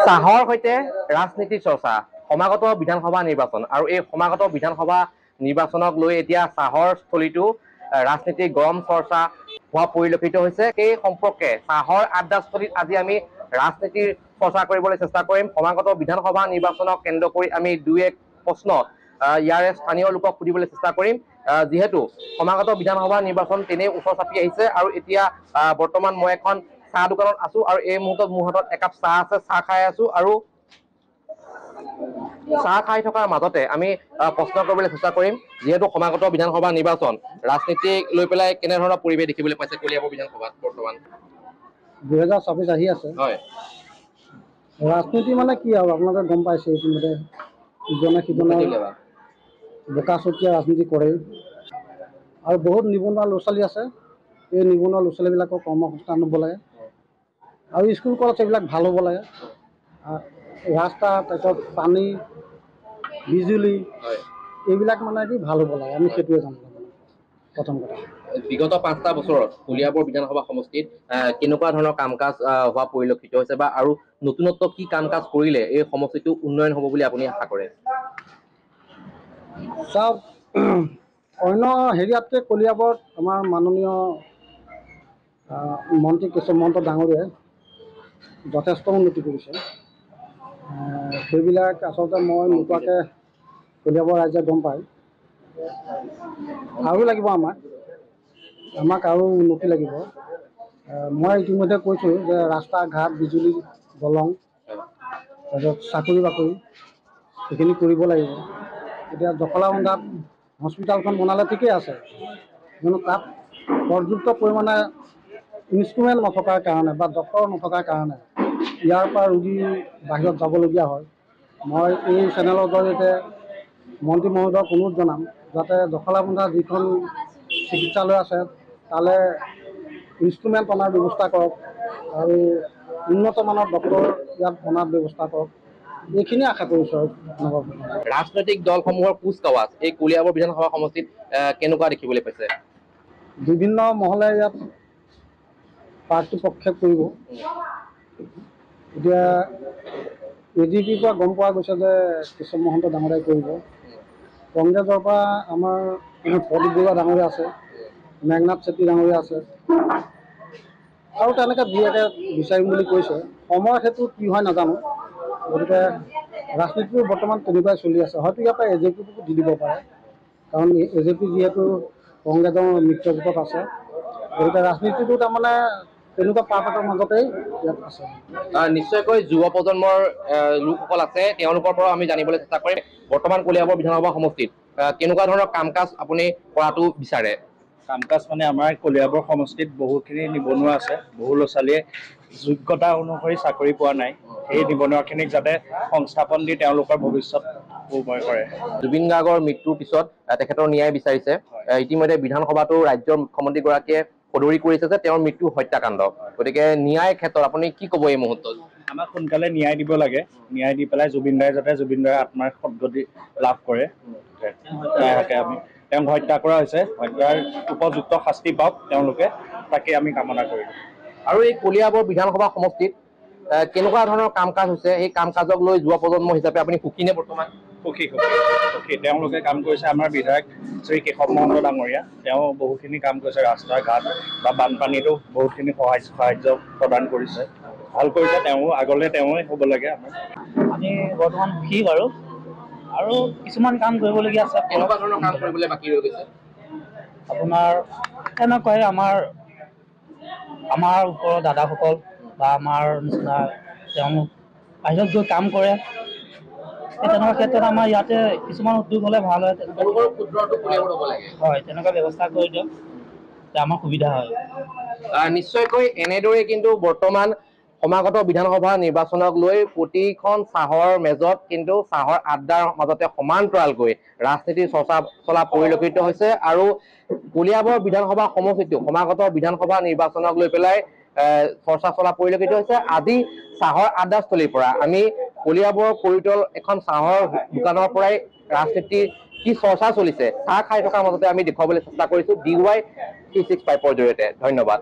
চাহৰ সৈতে ৰাজনীতিৰ চৰ্চা সমাগত বিধানসভা নিৰ্বাচন আৰু এই সমাগত বিধানসভা নিৰ্বাচনক লৈ এতিয়া চাহৰ স্থলীটো ৰাজনীতিৰ গৰম চৰ্চা হোৱা পৰিলক্ষিত হৈছে। এই সম্পৰ্কে চাহৰ আড্ডাস্থলীত আজি আমি ৰাজনীতিৰ চৰ্চা কৰিবলৈ চেষ্টা কৰিম। সমাগত বিধানসভা নিৰ্বাচনক কেন্দ্ৰ কৰি আমি দুই এক প্ৰশ্ন ইয়াৰে স্থানীয় লোকক সুধিবলৈ চেষ্টা কৰিম। যিহেতু সমাগত বিধানসভা নিৰ্বাচন তেনেই ওচৰ চাপি আহিছে আৰু এতিয়া বৰ্তমান মই এখন চাহ দোকানত আছো আৰু এই মুহূৰ্তত মোৰ হাতত একাপ চাহ আছে, চাহ খাই আছো আৰু চাহ খাই থকাৰ মাজতে আমি প্ৰশ্ন কৰিবলৈ চেষ্টা কৰিম। যিহেতু সমাগত বিধানসভা নিৰ্বাচন ৰাজনীতিক লৈ পেলাই কেনেধৰণৰ পৰিৱেশ দেখিবলৈ পাইছে কলিয়াবৰ বিধানসভাত বৰ্তমান 2024 আহি আছে। হয়, ৰাজনীতি মানে কি আৰু আপোনালোকে গম পাইছে ইতিমধ্যে ইজনে সিজনৰ বোকা চুতীয়া ৰাজনীতি কৰে আৰু বহুত নিবনুৱা ল'ৰা ছোৱালী আছে। এই নিবনুৱা ল'ৰা ছোৱালীবিলাকৰ কৰ্মসংস্থান হ'ব লাগে আৰু স্কুল কলেজ এইবিলাক ভাল হ'ব লাগে। ৰাস্তা তাৰপিছত পানী বিজুলী এইবিলাক মানে কি ভাল হ'ব লাগে, আমি সেইটোৱে জানো। প্ৰথম কথা বিগত 5টা বছৰত কলিয়াবৰ বিধানসভা সমষ্টিত কেনেকুৱা ধৰণৰ কাম কাজ হোৱা পৰিলক্ষিত হৈছে বা আৰু নতুনত্ব কি কাম কাজ কৰিলে এই সমষ্টিটো উন্নয়ন হ'ব বুলি আপুনি আশা কৰে? চাওক, অন্য হেৰিয়াতকৈ কলিয়াবৰত আমাৰ মাননীয় মন্ত্ৰী কেশৱ মহন্ত ডাঙৰীয়াই যথেষ্ট উন্নতি কৰিছে। সেইবিলাক আচলতে মই নোকোৱাকৈ কলিয়াবৰ ৰাইজে গম পায়। আৰু লাগিব আমাক আৰু উন্নতি লাগিব। মই ইতিমধ্যে কৈছোঁ যে ৰাস্তা ঘাট বিজুলী দলং তাৰপিছত চাকৰি বাকৰি সেইখিনি কৰিব লাগিব। এতিয়া জখলাবন্ধাত হস্পিটেলখন বনালে ঠিকেই আছে, কিন্তু তাত পৰ্যাপ্ত পৰিমাণে ইনষ্ট্ৰুমেণ্ট নথকাৰ কাৰণে বা ডক্তৰ নথকাৰ কাৰণে ইয়াৰ পৰা ৰোগী বাহিৰত যাবলগীয়া হয়। মই এই চেনেলৰ জৰিয়তে মন্ত্ৰী মহোদয়ক অনুৰোধ জনাম যাতে জখলাবন্ধা যিখন চিকিৎসালয় আছে তালৈ ইনষ্ট্ৰুমেণ্ট অনাৰ ব্যৱস্থা কৰক আৰু উন্নত মানৰ ডক্তৰ ইয়াত অনাৰ ব্যৱস্থা কৰক। এইখিনিয়ে আশা কৰিছোঁ। আৰু ৰাজনৈতিক দলসমূহৰ কুচকাৱাজ এই কলিয়াবৰ বিধানসভা সমষ্টিত কেনেকুৱা দেখিবলৈ পাইছে? বিভিন্ন মহলে ইয়াত পাৰ্টি প্ৰক্ষেপ কৰিব। এতিয়া AGPৰ পৰা গম পোৱা গৈছে যে কেশৱ মহন্ত ডাঙৰীয়াই কৰিব। কংগ্ৰেছৰ পৰা আমাৰ প্ৰদীপ বৰুৱা ডাঙৰীয়া আছে, মেঘনাথ চেত্ৰী ডাঙৰীয়া আছে আৰু তেনেকৈ দুই একে বিচাৰিম বুলি কৈছে। সময়ৰ ক্ষেত্ৰত কি হয় নাজানো, গতিকে ৰাজনীতিটো বৰ্তমান তেনেকুৱাই চলি আছে। হয়তো ইয়াৰ পৰা AGPকো দি দিব পাৰে, কাৰণ AGP যিহেতু কংগ্ৰেছৰ মিত্ৰজোঁটত আছে। গতিকে ৰাজনীতিটো তাৰমানে তেনেকুৱা পাৰপাতৰ মাজতেই ইয়াত আছে। নিশ্চয়কৈ যুৱ প্ৰজন্মৰ লোকসকল আছে, তেওঁলোকৰ পৰাও আমি জানিবলৈ চেষ্টা কৰিম বৰ্তমান কলিয়াবৰ বিধানসভা সমষ্টিত কেনেকুৱা ধৰণৰ কাম কাজ আপুনি কৰাটো বিচাৰে? কাম কাজ মানে আমাৰ কলিয়াবৰ সমষ্টিত বহুখিনি নিবনুৱা আছে, বহু ল'ৰা ছোৱালীয়ে যোগ্যতা অনুসৰি চাকৰি পোৱা নাই। সেই নিবনুৱাখিনিক যাতে সংস্থাপন দি তেওঁলোকৰ ভৱিষ্যত উন্নয়ন কৰে। জুবিন গাৰ্গৰ মৃত্যুৰ পিছত তেখেতৰ ন্যায় বিচাৰিছে। ইতিমধ্যে বিধানসভাতো ৰাজ্যৰ মুখ্যমন্ত্ৰীগৰাকীয়ে সদৰি কৰিছে যে তেওঁৰ মৃত্যু হত্যাকাণ্ড। গতিকে ন্যায়ৰ ক্ষেত্ৰত আপুনি কি ক'ব এই মুহূৰ্তত? আমাক সোনকালে ন্যায় দিব লাগে। ন্যায় দি পেলাই জুবিন দায়ে যাতে জুবিন দাৰ আত্মাৰ সদ্গতি লাভ কৰে, আমি তেওঁক হত্যা কৰা হৈছে, হত্যাৰ উপযুক্ত শাস্তি পাওক তেওঁলোকে, তাকে আমি কামনা কৰিলোঁ। আৰু এই কলিয়াবৰ বিধানসভা সমষ্টিত কেনেকুৱা ধৰণৰ কাম কাজ হৈছে, এই কাম কাজক লৈ যুৱ প্ৰজন্ম হিচাপে আপুনি সুখী নে বৰ্তমান? সুখী। তেওঁলোকে কাম কৰিছে। আমাৰ বিধায়ক শ্ৰী কেশৱ মহন্ত ডাঙৰীয়া, তেওঁ বহুখিনি কাম কৰিছে। ৰাস্তা ঘাট বা বানপানীতো বহুতখিনি সাহায্য প্ৰদান কৰিছে, ভাল কৰিছে। তেওঁ আগলৈ তেওঁৱে হ'ব লাগে। আমি বৰ্তমান সুখী বাৰু, আৰু কিছুমান কাম কৰিবলগীয়া আছে। কেনেকুৱা ধৰণৰ কাম কৰিবলৈ বাকী ৰৈ গৈছে? আপোনাৰ এনেকুৱাই আমাৰ ওপৰৰ দাদাসকল বা আমাৰ নিচিনা তেওঁলোক বাহিৰত গৈ কাম কৰে। তেনেকুৱা ক্ষেত্ৰত আমাৰ ইয়াতে কিছুমান উদ্যোগ হ'লে ভাল হয়। হয়, তেনেকুৱা ব্যৱস্থা কৰি দিয়ক, আমাৰ সুবিধা হয়। নিশ্চয়কৈ এনেদৰে কিন্তু বৰ্তমান সমাগত বিধানসভা নিৰ্বাচনক লৈ প্ৰতিখন চাহৰ মেজত কিন্তু চাহৰ আড্ডাৰ মাজতে সমান্তৰালকৈ ৰাজনীতিৰ চৰ্চা চলা পৰিলক্ষিত হৈছে। আৰু কলিয়াবৰ বিধানসভা সমষ্টিটো সমাগত বিধানসভা নিৰ্বাচনক লৈ পেলাই চৰ্চা চলা পৰিলক্ষিত হৈছে। আজি চাহৰ আড্ডাস্থলীৰ পৰা আমি কলিয়াবৰ কৰিতল এখন চাহৰ দোকানৰ পৰাই ৰাজনীতিৰ কি চৰ্চা চলিছে চাহ খাই থকাৰ মাজতে আমি দেখুৱাবলৈ চেষ্টা কৰিছো DY 365ৰ জৰিয়তে। ধন্যবাদ।